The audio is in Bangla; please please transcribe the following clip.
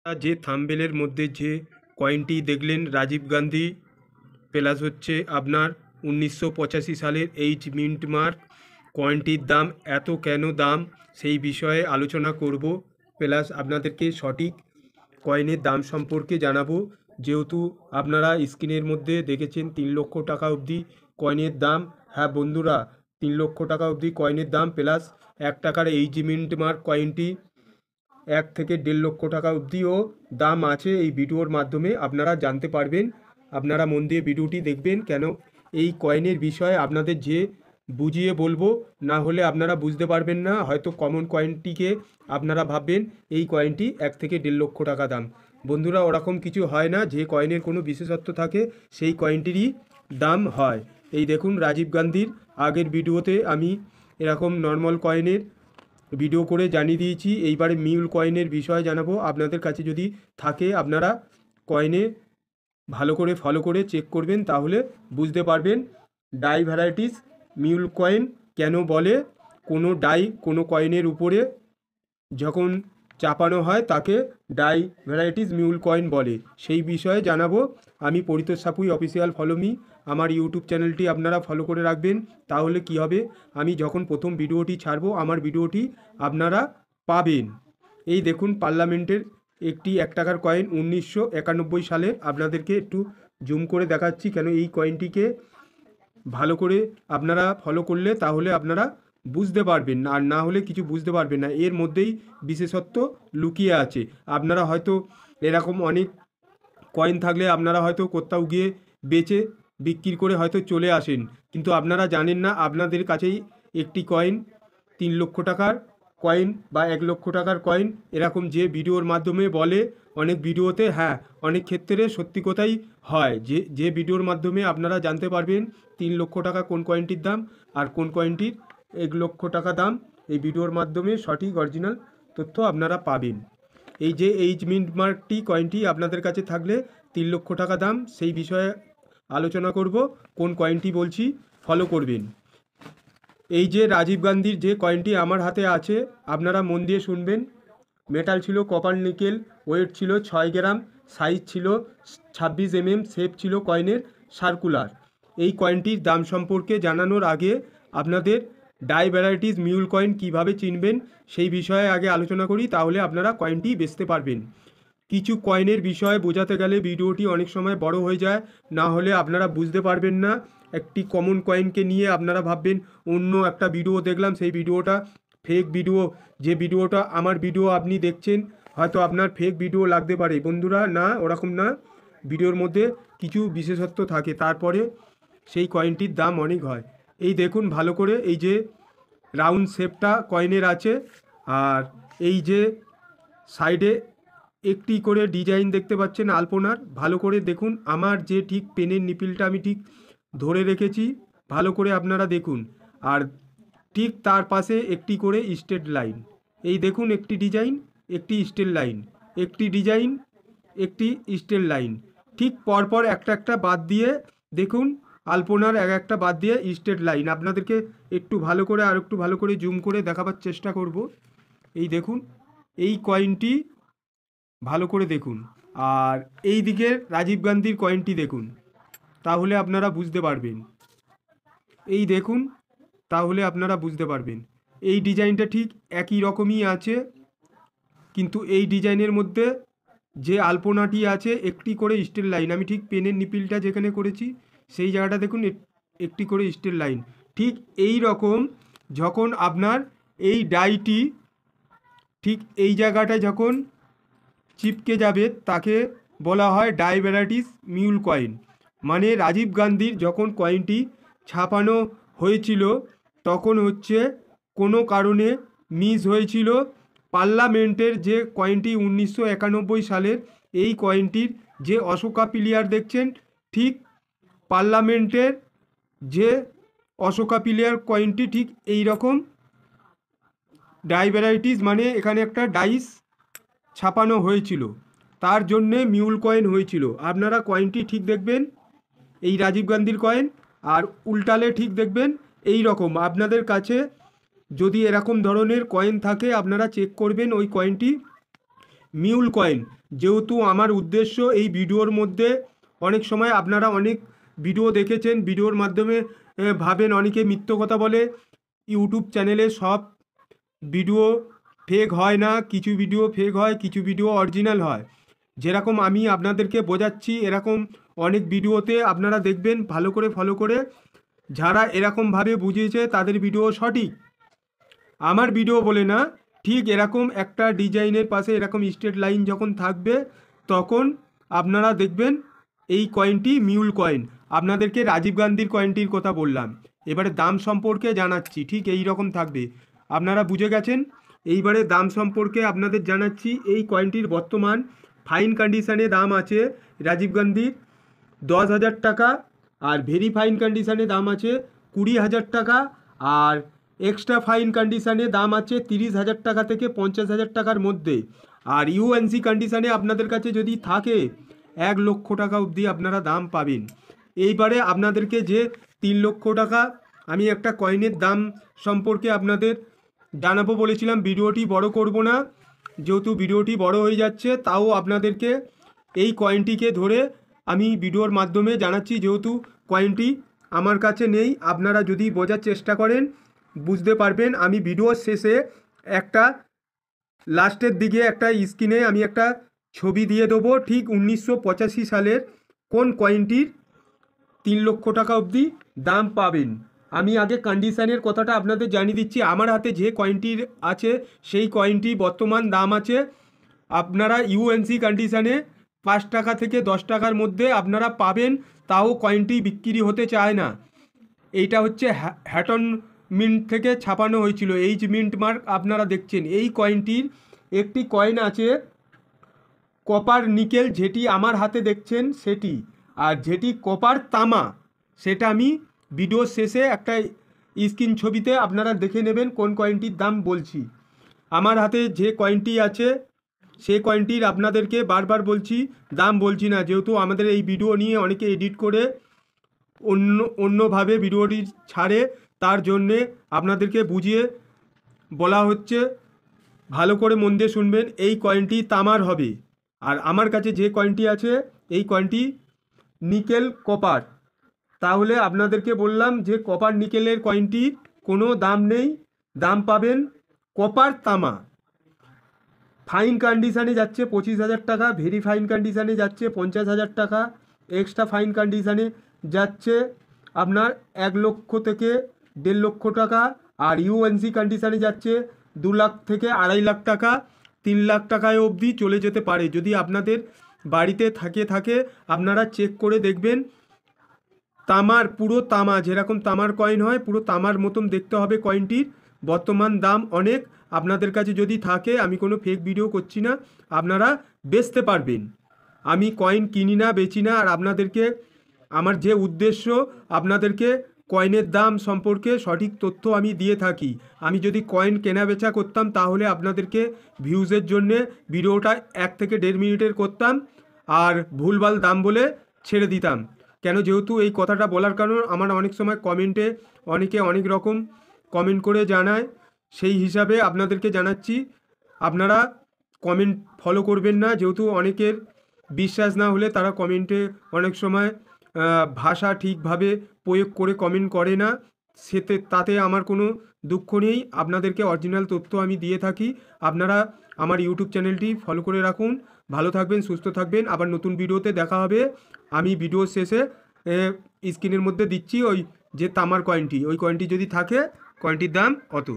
যে থাম্বনেলের মধ্যে যে কয়েনটি দেখলেন রাজীব গান্ধী প্লাস হচ্ছে আপনার 1985 সালের এইচ মিন্ট মার্ক কয়েনটির দাম এত কেন দাম সেই বিষয়ে আলোচনা করব, প্লাস আপনাদেরকে সঠিক কয়েনের দাম সম্পর্কে জানাবো। যেহেতু আপনারা স্ক্রিনের মধ্যে দেখেছেন 3 লক্ষ টাকা অবধি কয়েনের দাম। হ্যাঁ বন্ধুরা, 3 লক্ষ টাকা অবধি কয়েনের দাম, প্লাস 1 টাকার এইচ মিন্ট মার্ক কয়েনটি 1 থেকে 1.5 লক্ষ টাকা অবধিও দাম আছে। এই ভিডিওর মাধ্যমে আপনারা জানতে পারবেন। আপনারা মন দিয়ে ভিডিওটি দেখবেন, কেন এই কয়েনের বিষয়ে আপনাদের যে বুঝিয়ে বলবো, না হলে আপনারা বুঝতে পারবেন না। হয়তো কমন কয়েনটিকে আপনারা ভাববেন এই কয়েনটি 1 থেকে 1.5 লক্ষ টাকা দাম। বন্ধুরা, ওরকম কিছু হয় না। যে কয়েনের কোনো বিশেষত্ব থাকে সেই কয়েনটিরই দাম হয়। এই দেখুন রাজীব গান্ধীর আগের ভিডিওতে আমি এরকম নর্মাল কয়েনের ভিডিও করে জানিয়ে দিয়েছি। এইবারে মিউল কয়েনের বিষয়ে জানাবো। আপনাদের কাছে যদি থাকে আপনারা কয়েনে ভালো করে ফলো করে চেক করবেন, তাহলে বুঝতে পারবেন ডাই ভ্যারাইটিস মিউল কয়েন কেন বলে। কোনো ডাই কোনো কয়েনের উপরে যখন চাপানো হয় তাকে ডাই ভ্যারাইটিস মিউল কয়েন বলে, সেই বিষয়ে জানাবো আমি। Paritosh Sapui official follow me, আমার ইউটিউব চ্যানেলটি আপনারা ফলো করে রাখবেন। তাহলে কি হবে, আমি যখন প্রথম ভিডিওটি ছাড়বো আমার ভিডিওটি আপনারা পাবেন। এই দেখুন পার্লামেন্টের একটি 1 টাকার কয়েন 1991 সালে। আপনাদেরকে একটু জুম করে দেখাচ্ছি, কেন এই কয়েনটিকে ভালো করে আপনারা ফলো করলে তাহলে আপনারা বুঝতে পারবেন, আর না হলে কিছু বুঝতে পারবেন না। এর মধ্যেই বিশেষত্ব লুকিয়ে আছে। আপনারা হয়তো এরকম অনেক কয়েন থাকলে আপনারা হয়তো কোথাও গিয়ে বেচে বিক্রি করে হয়তো চলে আসেন, কিন্তু আপনারা জানেন না আপনাদের কাছেই একটি কয়েন 3 লক্ষ টাকার কয়েন বা 1 লক্ষ টাকার কয়েন এরকম যে ভিডিওর মাধ্যমে বলে অনেক ভিডিওতে। হ্যাঁ, অনেক ক্ষেত্রে সত্যি কথাই হয়, যে ভিডিওর মাধ্যমে আপনারা জানতে পারবেন 3 লক্ষ টাকা কোন কয়েনটির দাম আর কোন কয়েনটির 1 লক্ষ টাকা দাম। এই ভিডিওর মাধ্যমে সঠিক অরিজিনাল তথ্য আপনারা পাবেন। এই যে এইচ মিন্ট মার্কটি কয়েনটি আপনাদের কাছে থাকলে 3 লক্ষ টাকা দাম, সেই বিষয়ে আলোচনা করব। কোন কয়েনটি বলছি ফলো করবেন। এই যে রাজীব গান্ধীর যে কয়েনটি আমার হাতে আছে, আপনারা মন দিয়ে শুনবেন। মেটাল ছিল কপার নিকেল, ওয়েট ছিল 6 গ্রাম, সাইজ ছিল 26 mm, শেপ ছিল কয়েনের সার্কুলার। এই কয়েনটির দাম সম্পর্কে জানানোর আগে আপনাদের ডাই ভ্যারাইটিস মিউল কয়েন কিভাবে চিনবেন সেই বিষয়ে আগে আলোচনা করি, তাহলে আপনারা কয়েনটি বেচতে পারবেন। কিছু কয়েনের বিষয়ে বোঝাতে গেলে ভিডিওটি অনেক সময় বড় হয়ে যায়, না হলে আপনারা বুঝতে পারবেন না। একটি কমন কয়েনকে নিয়ে আপনারা ভাববেন অন্য একটা ভিডিও দেখলাম, সেই ভিডিওটা ফেক ভিডিও। যে ভিডিওটা আমার ভিডিও আপনি দেখছেন হয়তো আপনার ফেক ভিডিও লাগতে পারে। বন্ধুরা, না, ওরকম না। ভিডিওর মধ্যে কিছু বিশেষত্ব থাকে, তারপরে সেই কয়েনটির দাম অনেক হয়। এই দেখুন ভালো করে, এই যে রাউন্ড শেপটা কয়েনের আছে, আর এই যে সাইডে একটি করে ডিজাইন দেখতে পাচ্ছেন আলপনার। ভালো করে দেখুন, আমার যে ঠিক পেনের নিপিলটা আমি ঠিক ধরে রেখেছি, ভালো করে আপনারা দেখুন। আর ঠিক তার পাশে একটি করে স্ট্রেট লাইন। এই দেখুন একটি ডিজাইন, একটি স্ট্রেট লাইন, একটি ডিজাইন, একটি স্ট্রেট লাইন। ঠিক পরপর একটা একটা বাদ দিয়ে দেখুন, আলপনার এক একটা বাদ দিয়ে স্ট্রেট লাইন। আপনাদেরকে একটু ভালো করে আর একটু ভালো করে জুম করে দেখাবার চেষ্টা করব। এই দেখুন এই কয়েনটি ভালো করে দেখুন, আর এই দিকে রাজীব গান্ধীর কয়েনটি দেখুন, তাহলে আপনারা বুঝতে পারবেন। এই দেখুন, তাহলে আপনারা বুঝতে পারবেন। এই ডিজাইনটা ঠিক একই রকমই আছে, কিন্তু এই ডিজাইনের মধ্যে যে আলপনাটি আছে একটি করে স্টিল লাইন। আমি ঠিক পেনের নিপিলটা যেখানে করেছি সেই জায়গাটা দেখুন, একটি করে স্টিল লাইন। ঠিক এই রকম যখন আপনার এই ডাইটি ঠিক এই জায়গাটায় যখন চিপকে যাবে তাকে বলা হয় ডাই ভ্যারাইটিস মিউল কয়েন। মানে রাজীব গান্ধীর যখন কয়েনটি ছাপানো হয়েছিল তখন হচ্ছে কোনো কারণে মিস হয়েছিল। পার্লামেন্টের যে কয়েনটি 1991 সালের, এই কয়েনটির যে অশোকা পিলিয়ার দেখছেন, ঠিক পার্লামেন্টের যে অশোকা পিলিয়ার কয়েনটি ঠিক এই রকম ডাই ভ্যারাইটিস, মানে এখানে একটা ডাইস ছাপানো হয়েছিল, তার জন্যে মিউল কয়েন হয়েছিল। আপনারা কয়েনটি ঠিক দেখবেন, এই রাজীব গান্ধীর কয়েন, আর উল্টালে ঠিক দেখবেন এই রকম। আপনাদের কাছে যদি এরকম ধরনের কয়েন থাকে আপনারা চেক করবেন ওই কয়েনটি মিউল কয়েন। যেহেতু আমার উদ্দেশ্য এই ভিডিওর মধ্যে অনেক সময় আপনারা অনেক ভিডিও দেখেছেন, ভিডিওর মাধ্যমে ভাবেন অনেকে মিথ্য কথা বলে। ইউটিউব চ্যানেলে সব ভিডিও ফেক হয় না, কিছু ভিডিও ফেক হয়, কিছু ভিডিও অরিজিনাল হয়। যেরকম আমি আপনাদেরকে বোঝাচ্ছি এরকম অনেক ভিডিওতে আপনারা দেখবেন, ভালো করে ফলো করে যারা এরকমভাবে বুঝিয়েছে তাদের ভিডিও সঠিক। আমার ভিডিও বলে না, ঠিক এরকম একটা ডিজাইনের পাশে এরকম স্ট্রেট লাইন যখন থাকবে তখন আপনারা দেখবেন এই কয়েনটি মিউল কয়েন। আপনাদেরকে রাজীব গান্ধীর কয়েনটির কথা বললাম, এবারে দাম সম্পর্কে জানাচ্ছি, ঠিক এই রকম থাকবে। আপনারা বুঝে গেছেন। এইবারে দাম সম্পর্কে আপনাদের জানাচ্ছি। এই কয়েনটির বর্তমান ফাইন কন্ডিশানে দাম আছে রাজীব গান্ধীর 10,000 টাকা, আর ভেরি ফাইন কন্ডিশানে দাম আছে 20,000 টাকা, আর এক্সট্রা ফাইন কন্ডিশানে দাম আছে 30,000 টাকা থেকে 50,000 টাকার মধ্যে। আর ইউএনসি কন্ডিশানে আপনাদের কাছে যদি থাকে 1 লক্ষ টাকা অবধি আপনারা দাম পাবেন। এইবারে আপনাদেরকে যে 3 লক্ষ টাকা আমি একটা কয়েনের দাম সম্পর্কে আপনাদের জানাবো বলেছিলাম, ভিডিওটি বড় করব না, যেহেতু ভিডিওটি বড় হয়ে যাচ্ছে, তাও আপনাদেরকে এই কয়েনটিকে ধরে আমি ভিডিওর মাধ্যমে জানাচ্ছি। যেহেতু কয়েনটি আমার কাছে নেই, আপনারা যদি বোঝার চেষ্টা করেন বুঝতে পারবেন। আমি ভিডিওর শেষে একটা লাস্টের দিকে একটা স্ক্রিনে আমি একটা ছবি দিয়ে দেবো, ঠিক 1985 সালের কোন কয়েনটির 3 লক্ষ টাকা অবধি দাম পাবেন। আমি আগে কন্ডিশানের কথাটা আপনাদের জানিয়ে দিচ্ছি। আমার হাতে যে কয়েনটির আছে সেই কয়েনটি বর্তমান দাম আছে আপনারা ইউএনসি কন্ডিশানে 5 টাকা থেকে 10 টাকার মধ্যে আপনারা পাবেন, তাও কয়েনটি বিক্রি হতে চায় না। এইটা হচ্ছে হ্যাটন মিন্ট থেকে ছাপানো হয়েছিল, এইচ মিন্ট মার্ক আপনারা দেখছেন। এই কয়েনটির একটি কয়েন আছে কপার নিকেল, যেটি আমার হাতে দেখছেন সেটি, আর যেটি কপার তামা সেটা আমি ভিডিওর শেষে একটা স্ক্রিন ছবিতে আপনারা দেখে নেবেন কোন কয়েনটির দাম বলছি। আমার হাতে যে কয়েনটি আছে সেই কয়েনটির আপনাদেরকে বারবার বলছি দাম বলছি না, যেহেতু আমাদের এই ভিডিও নিয়ে অনেকে এডিট করে অন্যভাবে ভিডিওটি ছাড়ে, তার জন্যে আপনাদেরকে বুঝিয়ে বলা হচ্ছে। ভালো করে মন দিয়ে শুনবেন। এই কয়েনটি তামার হবে, আর আমার কাছে যে কয়েনটি আছে এই কয়েনটি নিকেল কপার। তাহলে আপনাদেরকে বললাম যে কপার নিকেলের কয়েনটির কোনো দাম নেই, দাম পাবেন কপার তামা। ফাইন কন্ডিশানে যাচ্ছে 25,000 টাকা, ভেরি ফাইন কন্ডিশানে যাচ্ছে 50,000 টাকা, এক্সট্রা ফাইন কন্ডিশানে যাচ্ছে আপনার 1 লক্ষ থেকে 1.5 লক্ষ টাকা, আর ইউএনসি কন্ডিশানে যাচ্ছে 2 লাখ থেকে 2.5 লাখ টাকা, 3 লাখ টাকায় অবধি চলে যেতে পারে। যদি আপনাদের বাড়িতে থাকে আপনারা চেক করে দেখবেন। তামার, পুরো তামা, যেরকম তামার কয়েন হয় পুরো তামার মতন দেখতে হবে কয়েনটির। বর্তমান দাম অনেক। আপনাদের কাছে যদি থাকে, আমি কোনো ফেক ভিডিও করছি না, আপনারা বেচতে পারবেন। আমি কয়েন কিনি না, বেচি না। আর আপনাদেরকে আমার যে উদ্দেশ্য আপনাদেরকে কয়েনের দাম সম্পর্কে সঠিক তথ্য আমি দিয়ে থাকি। আমি যদি কয়েন কেনা বেচা করতাম তাহলে আপনাদেরকে ভিউজের জন্যে ভিডিওটা 1 থেকে 1.5 মিনিটের করতাম আর ভুলভাল দাম বলে ছেড়ে দিতাম। কেন, যেহেতু এই কথাটা বলার কারণ আমার অনেক সময় কমেন্টে অনেকে অনেক রকম কমেন্ট করে জানায়, সেই হিসাবে আপনাদেরকে জানাচ্ছি আপনারা কমেন্ট ফলো করবেন না। যেহেতু অনেকের বিশ্বাস না হলে তারা কমেন্টে অনেক সময় ভাষা ঠিকভাবে প্রয়োগ করে কমেন্ট করে না, তাতে আমার কোনো দুঃখ নেই। আপনাদেরকে অরিজিনাল তথ্য আমি দিয়ে থাকি। আপনারা আমার ইউটিউব চ্যানেলটি ফলো করে রাখুন। ভালো থাকবেন, সুস্থ থাকবেন। আবার নতুন ভিডিওতে দেখা হবে। আমি ভিডিওর শেষে স্ক্রিনের মধ্যে দিচ্ছি ওই যে তামার কয়েনটি, ওই কয়েনটি যদি থাকে কয়েনটির দাম অত।